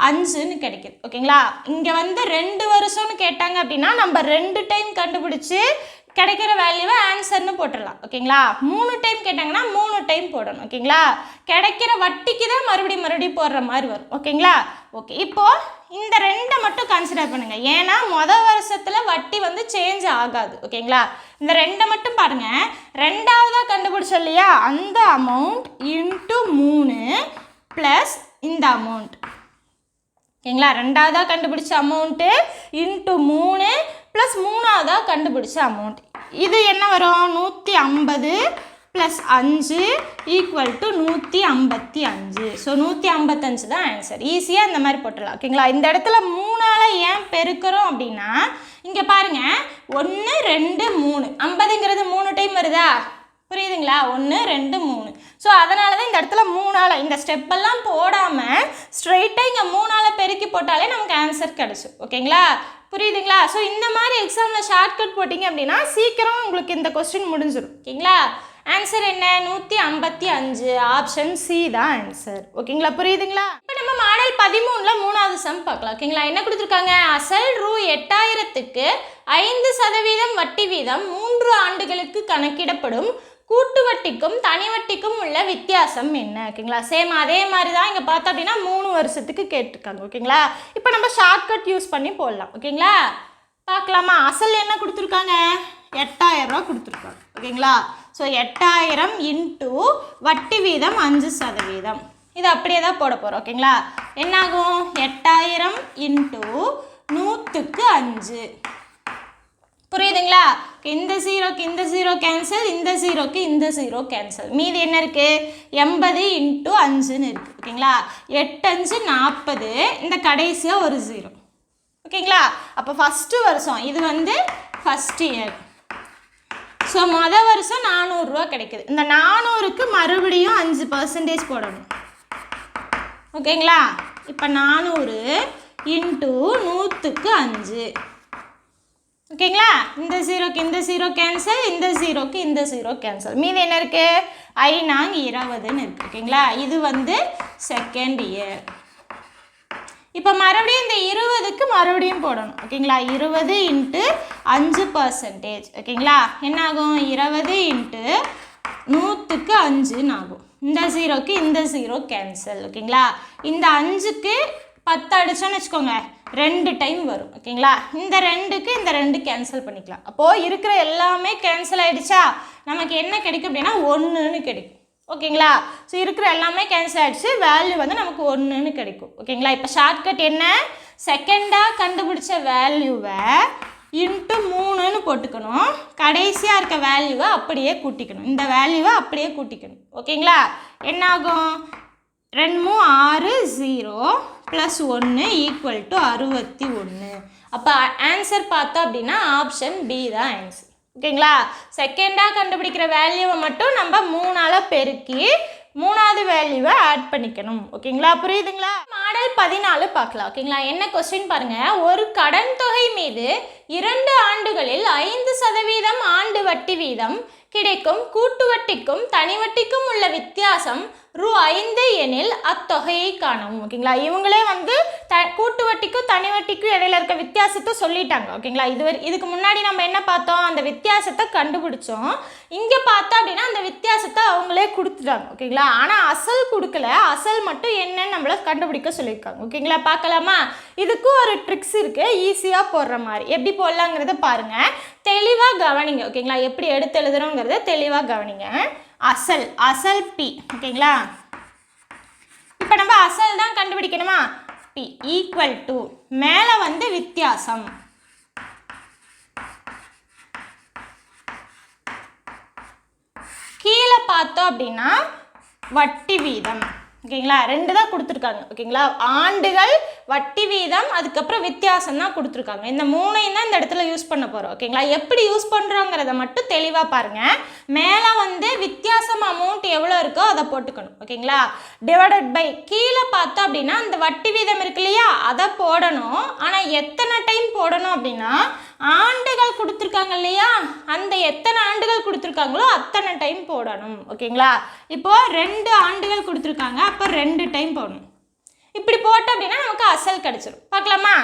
Speaker 1: 5ன்னு கிடைக்குது. ஓகேங்களா. இங்கே வந்து 2 வருஷம்னு கேட்டாங்க அப்படின்னா நம்ம 2 டைம் கண்டுபிடிச்சி கிடைக்கிற வேல்யூவை ஆன்சர்னு போட்டுடலாம். ஓகேங்களா. 3 டைம் கேட்டாங்கன்னா 3 டைம் போடணும். ஓகேங்களா. கிடைக்கிற வட்டிக்கு தான் மறுபடியும் போடுற மாதிரி வரும். ஓகேங்களா. ஓகே, இப்போது இந்த 2 மட்டும் கன்சிடர் பண்ணுங்கள், ஏன்னா மொதல் வருஷத்தில் வட்டி வந்து சேஞ்ச் ஆகாது. ஓகேங்களா. இந்த 2 மட்டும் பாருங்கள். ரெண்டாவதாக கண்டுபிடிச்சோம் இல்லையா, அந்த அமௌண்ட் இன்ட்டு 3 ப்ளஸ் இந்த அமௌண்ட். ஓகேங்களா. ரெண்டாவதாக கண்டுபிடிச்ச அமௌண்ட்டு இன்ட்டு 3 ப்ளஸ் மூணாவதாக கண்டுபிடிச்ச அமௌண்ட். இது என்ன வரும்? 150 ப்ளஸ் 5 ஈக்குவல் டு 155. ஸோ 155 தான் ஆன்சர். ஈஸியாக இந்த மாதிரி போட்டுடலாம். ஓகேங்களா. இந்த இடத்துல 3ஆல் ஏன் பெருக்கிறோம் அப்படின்னா இங்கே பாருங்கள், 1 2 3, 50ங்கிறது 3 டைம் வருதா? புரியுதுங்களா. 1 2 3. ஸோ அதனால தான் இந்த இடத்துல 3ஆல், இந்த ஸ்டெப்பெல்லாம் போடாமல் ஸ்ட்ரைட்டாக இங்கே 3ஆல் பெருக்கி போட்டாலே நமக்கு ஆன்சர் கிடச்சிடும். ஓகேங்களா. புரியுதுங்களா. ஸோ இந்த மாதிரி எக்ஸாமில் ஷார்ட்கட் போட்டிங்க அப்படின்னா சீக்கிரம் உங்களுக்கு இந்த கொஸ்டின் முடிஞ்சிடும். ஓகேங்களா. ஆன்சர் என்ன 155. ஆப்ஷன் சி தான் ஆன்சர். ஓகேங்களா, புரியுதுங்களா? இப்போ நம்ம மாடல் 13ல 3வது சம் பார்க்கலாம். ஓகேங்களா, என்ன கொடுத்துருக்காங்க? அசல் ரூ.8000க்கு 5% வட்டி வீதம் 3 ஆண்டுகளுக்கு கணக்கிடப்படும் கூட்டு வட்டிக்கும் தனி வட்டிக்கும் உள்ள வித்தியாசம் என்ன? ஓகேங்களா, சேம் அதே மாதிரி தான் இங்கே பார்த்தோம் அப்படின்னா 3 வருஷத்துக்கு கேட்டிருக்காங்க. ஓகேங்களா, இப்போ நம்ம ஷார்ட்கட் யூஸ் பண்ணி போடலாம். ஓகேங்களா, பார்க்கலாமா? அசல் என்ன கொடுத்துருக்காங்க? 8000 ரூபா கொடுத்துருக்காங்க. ஓகேங்களா, ஸோ 8000 இன்ட்டு வட்டி வீதம் 5%. இது அப்படியே தான் போட போகிறோம். ஓகேங்களா, என்னாகும்? 8000 இன்ட்டு 100க்கு 5. புரியுதுங்களா? இந்த ஜீரோக்கு இந்த ஜீரோ கேன்சல், இந்த ஜீரோக்கு இந்த ஜீரோ கேன்சல். மீதி என்ன இருக்குது? 80 இன்ட்டு 5ன்னு இருக்குது. ஓகேங்களா, 8 5 40. இந்த கடைசியாக ஒரு ஜீரோ. ஓகேங்களா, அப்போ ஃபஸ்ட்டு வருஷம் இது வந்து ஃபஸ்ட் இயர். ஸோ வருஷம் 400 ரூபா கிடைக்குது. இந்த 400க்கு மறுபடியும் 5% போடணும். ஓகேங்களா, இப்போ 400 இன்ட்டு 100க்கு 5. ஓகேங்களா, இந்த ஜீரோக்கு இந்த ஜீரோ கேன்சல், இந்த ஜீரோக்கு இந்த ஜீரோ கேன்சல். மீதி என்ன இருக்குது? 5 20ன்னு இருக்குது. ஓகேங்களா, இது வந்து செகண்ட் இயர். இப்போ மறுபடியும் இந்த 20க்கு மறுபடியும் போடணும். ஓகேங்களா, 20 இன்ட்டு 5%. ஓகேங்களா, என்ன ஆகும்? 20 இன்ட்டு 100க்கு 5ன்னு ஆகும். இந்த ஜீரோக்கு இந்த ஜீரோ கேன்சல். ஓகேங்களா, இந்த 5க்கு 10 அடிச்சோன்னு வச்சுக்கோங்க, 2 டைம் வரும். ஓகேங்களா, இந்த 2க்கு இந்த 2 கேன்சல் பண்ணிக்கலாம். அப்போது இருக்கிற எல்லாமே கேன்சல் ஆகிடுச்சா? நமக்கு என்ன கிடைக்கும் அப்படின்னா 1ன்னு கிடைக்கும். ஓகேங்களா, ஸோ இருக்கிற எல்லாமே கேன்சல் ஆகிடுச்சு, வேல்யூ வந்து நமக்கு 1ன்னு கிடைக்கும். ஓகேங்களா, இப்போ ஷார்ட்கட் என்ன? செகண்டாக கண்டுபிடிச்ச வேல்யூவை இன்ட்டு 3ன்னு போட்டுக்கணும். கடைசியாக இருக்க வேல்யூவை அப்படியே கூட்டிக்கணும். இந்த வேல்யூவை அப்படியே கூட்டிக்கணும். ஓகேங்களா, என்னாகும்? 2 6 0 + 1 = 61. அப்போ ஆன்சர் பார்த்தோம் அப்படின்னா ஆப்ஷன் பி தான் ஆன்சர். ஓகேங்களா, செகண்டாக கண்டுபிடிக்கிற வேல்யூவை மட்டும் நம்ம 3ஆல் பெருக்கி 3வது வேல்யூவை ஆட் பண்ணிக்கணும். ஓகேங்களா, புரியுதுங்களா? மாடல் 14 பார்க்கலாம். ஓகேங்களா, என்ன கொஸ்டின் பாருங்கள். ஒரு கடன் தொகை மீது 2 ஆண்டுகளில் 5% ஆண்டு வட்டி வீதம் கிடைக்கும் கூட்டு வட்டிக்கும் தனி வட்டிக்கும் உள்ள வித்தியாசம் ரூ.5 எனில் அத்தொகையை காணவும். ஓகேங்களா, இவங்களே வந்து கூட்டு வட்டிக்கும் தனி வட்டிக்கும் இடையில இருக்க வித்தியாசத்தை சொல்லிட்டாங்க. ஓகேங்களா, இதுக்கு முன்னாடி நம்ம என்ன பார்த்தோம்? அந்த வித்தியாசத்தை கண்டுபிடிச்சோம். இங்கே பார்த்தோம் அப்படின்னா அந்த வித்தியாசத்தை அவங்களே கொடுத்துட்டாங்க. ஓகேங்களா, ஆனால் அசல் கொடுக்கல. அசல் மட்டும் என்னன்னு நம்மளை கண்டுபிடிக்க சொல்லியிருக்காங்க. ஓகேங்களா, பார்க்கலாமா? இதுக்கும் ஒரு ட்ரிக்ஸ் இருக்குது, ஈஸியாக போடுற மாதிரி. எப்படி போடலாங்கிறத பாருங்கள், தெளிவாக கவனிங்க. ஓகேங்களா, எப்படி எடுத்து எழுதுறோங்கிறத தெளிவாக கவனிங்க. அசல் பி. ஓகேங்களா, இப்போ நம்ம அசல் தான் கண்டுபிடிக்கணுமா? பி ஈக்குவல் டு மேலே வந்து வித்தியாசம், கீழே பார்த்தோம் அப்படின்னா வட்டி வீதம். ஓகேங்களா, 2 தான் கொடுத்துருக்காங்க. ஓகேங்களா, ஆண்டுகள் வட்டி வீதம் அதுக்கப்புறம் வித்தியாசம் தான் கொடுத்துருக்காங்க. இந்த 3ஐயும் தான் இந்த இடத்துல யூஸ் பண்ண போகிறோம். ஓகேங்களா, எப்படி யூஸ் பண்ணுறோங்கிறத மட்டும் தெளிவாக பாருங்கள். மேலே வந்து வித்தியாசம் அமௌண்ட் எவ்வளோ இருக்கோ அதை போட்டுக்கணும். ஓகேங்களா, டிவைடட் பை கீழே பார்த்தோம் அப்படின்னா அந்த வட்டி வீதம் இருக்கு இல்லையா, அதை போடணும். ஆனால் எத்தனை டைம் போடணும் அப்படின்னா ஆண்டுகள் கொடுத்துருக்காங்க இல்லையா, அந்த எத்தனை ஆண்டுகள் கொடுத்துருக்காங்களோ அத்தனை டைம் போடணும். ஓகேங்களா, இப்போது 2 ஆண்டுகள் கொடுத்துருக்காங்க, அப்போ 2 டைம் போடணும். இப்படி போட்டோம் அப்படின்னா நமக்கு அசல் கிடச்சிரும். பார்க்கலாமா?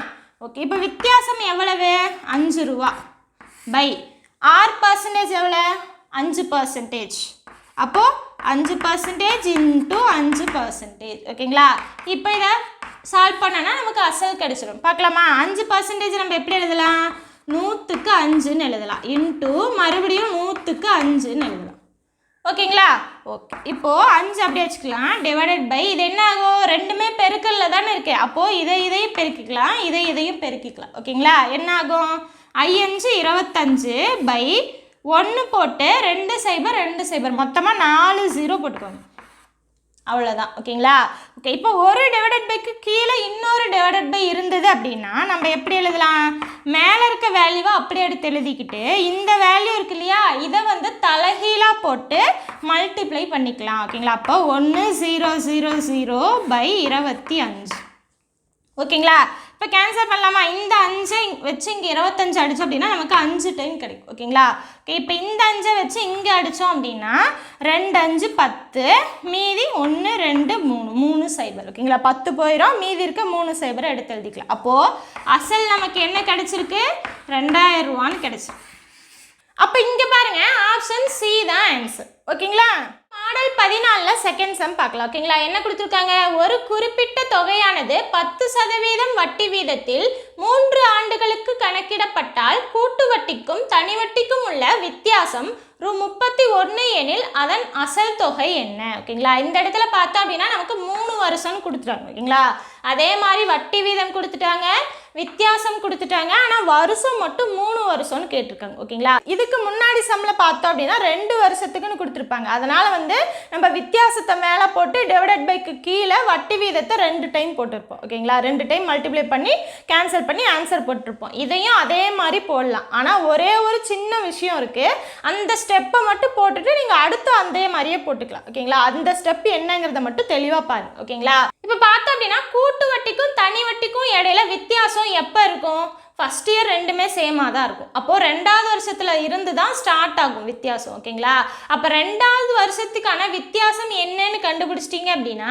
Speaker 1: ஓகே, இப்போ வித்தியாசம் எவ்வளவு? 5 ரூபா பை R% எவ்வளோ? 5%. அப்போது 5% இன்ட்டு 5%. ஓகேங்களா, இப்போ இதை சால்வ் பண்ணனா நமக்கு அசல் கிடச்சிடும். பார்க்கலாமா? 5% நம்ம எப்படி எழுதலாம்? 100க்கு 5ன்னு எழுதலாம். இன்ட்டு மறுபடியும் 100க்கு 5ன்னு எழுதலாம். ஓகேங்களா, ஓகே. இப்போது 5 அப்படியே வச்சுக்கலாம். டிவைடட் பை இது என்ன ஆகும்? ரெண்டுமே பெருக்கல்ல தானே இருக்குது. அப்போது இதையும் பெருக்கிக்கலாம், இதையும் பெருக்கிக்கலாம். ஓகேங்களா, என்ன ஆகும்? 5 25 பை 1 போட்டு 2 0 2 0 மொத்தமாக 4 0 போட்டுக்கோங்க. அவ்வளோதான். ஓகேங்களா, ஓகே. இப்போ ஒரு டிவைடட் பைக்கு கீழே இன்னொரு டிவைடட் பை இருந்தது அப்படின்னா நம்ம எப்படி எழுதலாம்? மேலே இருக்க வேல்யூவை அப்படியே எடுத்து எழுதிக்கிட்டு இந்த வேல்யூ இருக்கு இல்லையா, இதை வந்து தலைகீழாக போட்டு மல்டிப்ளை பண்ணிக்கலாம். ஓகேங்களா, அப்போ 1 0 0 0 பை 25. ஓகேங்களா, இப்போ இப்போ கேன்சல் பண்ணலாமா? இந்த 5 வச்சு இங்கே 25 அடித்தோம் அப்படின்னா நமக்கு 5 டைம் கிடைக்கும். ஓகேங்களா? ஓகே, இப்போ இந்த 5 வச்சு இங்கே அடித்தோம் அப்படின்னா 2 5 10, மீதி 1 2 3 3 சைபர். ஓகேங்களா? 10 போயிடும், மீதி இருக்க 3 சைபரை எடுத்து எழுதிக்கலாம். அப்போது அசல் நமக்கு என்ன கிடைச்சிருக்கு? 2000 ரூபான்னு கிடைச்சிருக்கு. அப்போ இங்கே பாருங்க, ஆப்ஷன் சி தான் ஆன்சர். ஓகேங்களா? மாடல் 14ல் செகண்ட் சம் பார்க்கலாம். ஓகேங்களா? என்ன கொடுத்துருக்காங்க? ஒரு குறிப்பிட்ட தொகையானது 10% வட்டி வீதத்தில் 3 ஆண்டுகளுக்கு கணக்கிடப்பட்டால் கூட்டு வட்டிக்கும் தனி வட்டிக்கும் உள்ள வித்தியாசம் ரூ. 31 எனில் அதன் அசல் தொகை என்ன? ஓகேங்களா? இந்த இடத்துல பார்த்தோம் அப்படின்னா நமக்கு 3 வருஷம்னு கொடுத்துட்டாங்க. ஓகேங்களா? அதே மாதிரி வட்டி வீதம் கொடுத்துட்டாங்க, வித்தியாசம் கொடுத்துட்டாங்க, ஆனால் வருஷம் மட்டும் 3 வருஷம்னு கேட்டிருக்காங்க. ஓகேங்களா? இதுக்கு முன்னாடி சம்மில் பார்த்தோம் அப்படின்னா 2 வருஷத்துக்குன்னு கொடுத்துருப்பாங்க. அதனால் நம்ம வித்தியாசத்தை மேலே போட்டு டிவைடட் பைக்கு கீழே வட்டி வீதத்தை 2 டைம் போட்டிருப்போம். ஓகேங்களா? 2 டைம் மல்டிப்ளை பண்ணி கேன்சல் பண்ணி ஆன்சர் போட்டிருப்போம். இதையும் அதே மாதிரி போடலாம். ஆனால் ஒரே ஒரு சின்ன விஷயம் இருக்குது. அந்த ஸ்டெப்பை மட்டும் போட்டுட்டு நீங்கள் அடுத்து அதே மாதிரியே போட்டுக்கலாம். ஓகேங்களா? அந்த ஸ்டெப் என்னங்கிறத மட்டும் தெளிவாக பாருங்க. ஓகேங்களா? இப்போ பார்த்தோம் அப்படின்னா கூட்டு வட்டிக்கும் தனி வட்டிக்கும் இடையில வித்தியாசம் எப்போ இருக்கும்? ஃபர்ஸ்ட் இயர் ரெண்டுமே சேமாக தான் இருக்கும். அப்போது 2வது வருஷத்தில் இருந்து தான் ஸ்டார்ட் ஆகும் வித்தியாசம். ஓகேங்களா? அப்போ 2வது வருஷத்துக்கான வித்தியாசம் என்னன்னு கண்டுபிடிச்சிட்டிங்க அப்படின்னா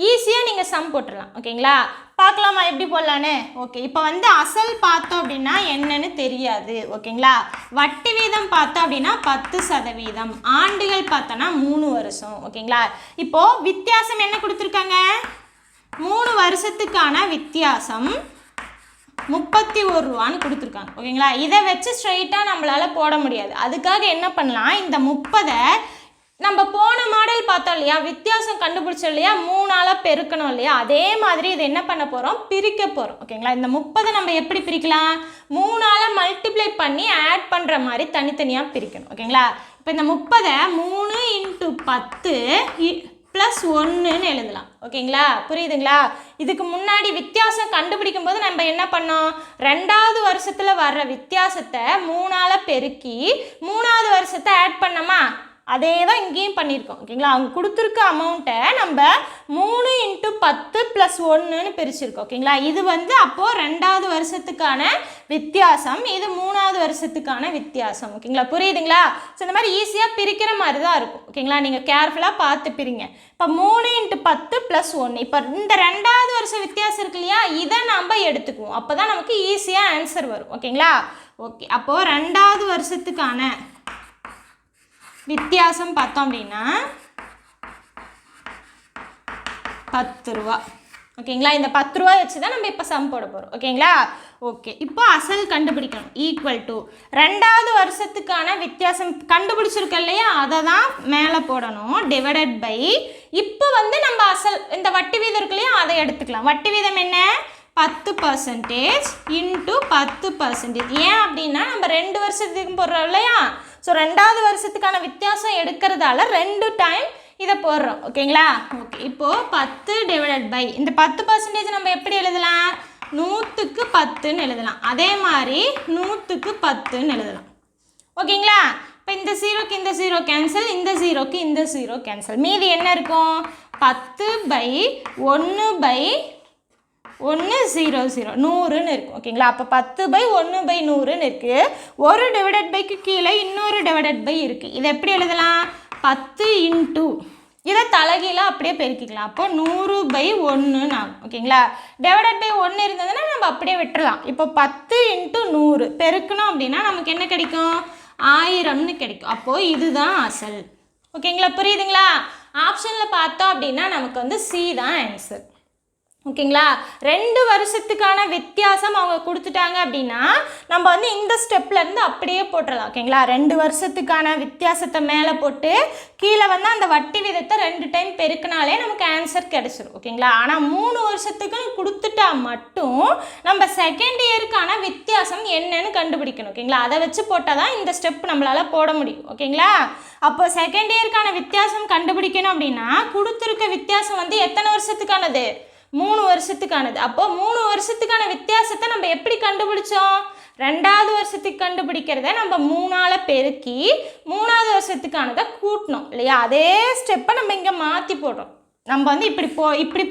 Speaker 1: ஈஸியாக நீங்கள் சம் போட்டுடலாம். ஓகேங்களா? பார்க்கலாமா எப்படி போடலான்னு? ஓகே, இப்போ அசல் பார்த்தோம் அப்படின்னா என்னன்னு தெரியாது. ஓகேங்களா? வட்டி வீதம் பார்த்தோம் அப்படின்னா 10%, ஆண்டுகள் பார்த்தோன்னா 3 வருஷம். ஓகேங்களா? இப்போது வித்தியாசம் என்ன கொடுத்துருக்காங்க? 3 வருஷத்துக்கான வித்தியாசம் 31 ரூபான்னு கொடுத்துருக்காங்க. ஓகேங்களா? இதை வச்சு ஸ்ட்ரெயிட்டாக நம்மளால் போட முடியாது. அதுக்காக என்ன பண்ணலாம்? இந்த 30 நம்ம போன மாடல் பார்த்தோம் இல்லையா, வித்தியாசம் கண்டுபிடிச்சோம் இல்லையா, 3ஆல் பெருக்கணும் இல்லையா, அதே மாதிரி இது என்ன பண்ண போகிறோம்? பிரிக்க போகிறோம். ஓகேங்களா? இந்த 30 நம்ம எப்படி பிரிக்கலாம்? 3ஆல் மல்டிப்ளை பண்ணி ஆட் பண்ணுற மாதிரி தனித்தனியாக பிரிக்கணும். ஓகேங்களா? இப்போ இந்த 30 3 × 10 +1ன்னு எழுதலாம். ஓகேங்களா? புரியுதுங்களா? இதுக்கு முன்னாடி வித்தியாசம் கண்டுபிடிக்கும் போது நம்ம என்ன பண்ணோம்? 2வது வருஷத்தில் வர்ற வித்தியாசத்தை 3ஆல் பெருக்கி 3வது வருஷத்தை ஆட் பண்ணோமா, அதே தான் இங்கேயும் பண்ணியிருக்கோம். ஓகேங்களா? அவங்க கொடுத்துருக்க அமௌண்ட்டை நம்ம 3 × 10 +1ன்னு பிரிச்சிருக்கோம். ஓகேங்களா? இது அப்போது 2வது வருஷத்துக்கான வித்தியாசம், இது 3வது வருஷத்துக்கான வித்தியாசம். ஓகேங்களா? புரியுதுங்களா? ஸோ இந்த மாதிரி ஈஸியாக பிரிக்கிற மாதிரி தான் இருக்கும். ஓகேங்களா? நீங்கள் கேர்ஃபுல்லாக பார்த்து பிரிங்க. இப்போ 3 × 10 +1, இப்போ இந்த 2வது வருஷம் வித்தியாசம் இருக்கு இல்லையா, இதை நம்ம எடுத்துக்குவோம். அப்போ தான் நமக்கு ஈஸியாக ஆன்சர் வரும். ஓகேங்களா? ஓகே, அப்போது 2வது வருஷத்துக்கான வித்தியாசம் பார்த்தோம் அப்படின்னா 10 ரூபா. ஓகேங்களா? இந்த 10 ரூபா வச்சு தான் நம்ம இப்போ சம் போட போகிறோம். ஓகேங்களா? ஓகே, இப்போ அசல் கண்டுபிடிக்கணும். ஈக்குவல் டு 2வது வருஷத்துக்கான வித்தியாசம் கண்டுபிடிச்சிருக்க இல்லையா, அதை தான் மேலே போடணும். டிவைடட் பை இப்போ நம்ம அசல் இந்த வட்டி வீதம் இருக்கு இல்லையா, அதை எடுத்துக்கலாம். வட்டி வீதம் என்ன? 10% × 10%. ஏன் அப்படின்னா நம்ம 2 வருஷத்துக்கு போடுறோம் இல்லையா, ஸோ 2வது வருஷத்துக்கான வித்தியாசம் எடுக்கிறதால 2 டைம் இதை போடுறோம். ஓகேங்களா? ஓகே, இப்போது 10 டிவைடட் பை இந்த 10% நம்ம எப்படி எழுதலாம்? 100க்கு 10ன்னு எழுதலாம். அதே மாதிரி 100க்கு 10ன்னு எழுதலாம். ஓகேங்களா? இப்போ இந்த 0க்கு இந்த 0 கேன்சல், இந்த 0க்கு இந்த 0 கேன்சல், மீதி என்ன இருக்கும்? 10/1/100 100ன்னு இருக்கும். ஓகேங்களா? அப்போ 10/1/100ன்னு இருக்குது. ஒரு டிவைடட் பைக்கு கீழே இன்னொரு டிவைடட் பை இருக்குது. இதை எப்படி எழுதலாம்? 10 × இதை தலைகீழாக அப்படியே பெருக்கிக்கலாம். அப்போ 100/1ன்னு ஆகும். ஓகேங்களா? டிவைடட் பை 1 இருந்ததுன்னா நம்ம அப்படியே விட்டுறலாம். இப்போ 10 × 100 பெருக்கணும் அப்படின்னா நமக்கு என்ன கிடைக்கும்? 1000ன்னு கிடைக்கும். அப்போது இதுதான் அசல். ஓகேங்களா? புரியுதுங்களா? ஆப்ஷனில் பார்த்தோம் அப்படின்னா நமக்கு சி தான் ஆன்சர். ஓகேங்களா? 2 வருஷத்துக்கான வித்தியாசம் அவங்க கொடுத்துட்டாங்க அப்படின்னா நம்ம இந்த ஸ்டெப்லேருந்து அப்படியே போட்டுடலாம். ஓகேங்களா? 2 வருஷத்துக்கான வித்தியாசத்தை மேலே போட்டு கீழே அந்த வட்டி விதத்தை 2 டைம் பெருக்கினாலே நமக்கு ஆன்சர் கிடச்சிரும். ஓகேங்களா? ஆனால் 3 வருஷத்துக்குன்னு கொடுத்துட்டா மட்டும் நம்ம செகண்ட் இயருக்கான வித்தியாசம் என்னன்னு கண்டுபிடிக்கணும். ஓகேங்களா? அதை வச்சு போட்டால் தான் இந்த ஸ்டெப் நம்மளால் போட முடியும். ஓகேங்களா? அப்போ செகண்ட் இயருக்கான வித்தியாசம் கண்டுபிடிக்கணும் அப்படின்னா கொடுத்துருக்க வித்தியாசம் எத்தனை வருஷத்துக்கானது? 3 வருஷத்துக்கானது. அப்போ 3 வருஷத்துக்கான வித்தியாசத்தை நம்ம எப்படி கண்டுபிடிச்சோம்? 2வது வருஷத்துக்கு கண்டுபிடிக்கிறத நம்ம 3ஆல் பெருக்கி 3வது வருஷத்துக்கானதை கூட்டணும் இல்லையா? அதே ஸ்டெப்பை நம்ம இங்கே மாற்றி போடுறோம். நம்ம இப்படி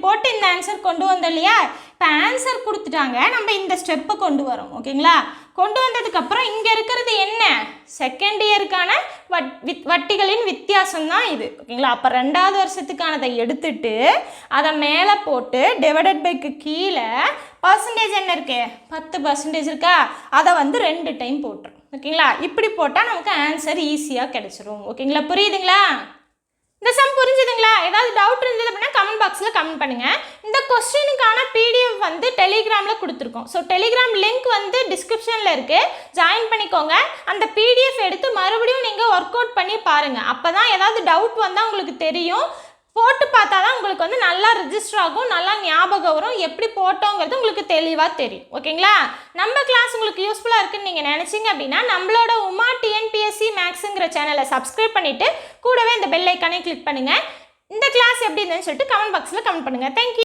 Speaker 1: போட்டு இந்த ஆன்சர் கொண்டு வந்தோம் இல்லையா, இப்போ ஆன்சர் கொடுத்துட்டாங்க, நம்ம இந்த ஸ்டெப்பை கொண்டு வரோம். ஓகேங்களா? கொண்டு வந்ததுக்கப்புறம் இங்கே இருக்கிறது என்ன? செகண்ட் இயருக்கான வட்டிகளின் வித்தியாசம் தான் இது. ஓகேங்களா? அப்போ 2வது வருஷத்துக்கானதை எடுத்துட்டு அதை மேலே போட்டு டிவைடட் பைக்கு கீழே பர்சன்டேஜ் என்ன இருக்கு? 10% இருக்கா? அதை வந்து 2 டைம் போட்டுரும். ஓகேங்களா? இப்படி போட்டால் நமக்கு ஆன்சர் ஈஸியாக கிடைச்சிரும். ஓகேங்களா? புரியுதுங்களா? இந்த சம் புரிஞ்சுதுங்களா? ஏதாவது டவுட் இருந்தது அப்படின்னா கமெண்ட் பாக்ஸில் கமெண்ட் பண்ணுங்கள். இந்த கொஸ்டினுக்கான பிடிஎஃப் வந்து டெலிகிராமில் கொடுத்துருக்கோம். ஸோ டெலிகிராம் லிங்க் வந்து டிஸ்கிரிப்ஷனில் இருக்குது, ஜாயின் பண்ணிக்கோங்க. அந்த பிடிஎஃப் எடுத்து மறுபடியும் நீங்கள் ஒர்க் அவுட் பண்ணி பாருங்கள். அப்போ தான் ஏதாவது டவுட் வந்தால் உங்களுக்கு தெரியும். போட்டு பார்த்தா தான் உங்களுக்கு வந்து நல்லா ரிஜிஸ்டர் ஆகும், நல்லா ஞாபகம் வரும், எப்படி போட்டோங்கிறது உங்களுக்கு தெளிவாக தெரியும். ஓகேங்களா? நம்ம கிளாஸ் உங்களுக்கு யூஸ்ஃபுல்லாக இருக்குன்னு நீங்கள் நினச்சிங்க அப்படின்னா நம்மளோட உமா டிஎன்பிஎஸ்சி மேக்ஸுங்கிற சேனலை சப்ஸ்கிரைப் பண்ணிவிட்டு கூடவே இந்த பெல் ஐக்கானே கிளிக் பண்ணுங்கள். இந்த கிளாஸ் எப்படி இருந்துன்னு சொல்லிட்டு கமெண்ட் பாக்ஸில் கமெண்ட் பண்ணுங்கள். தேங்க்யூ.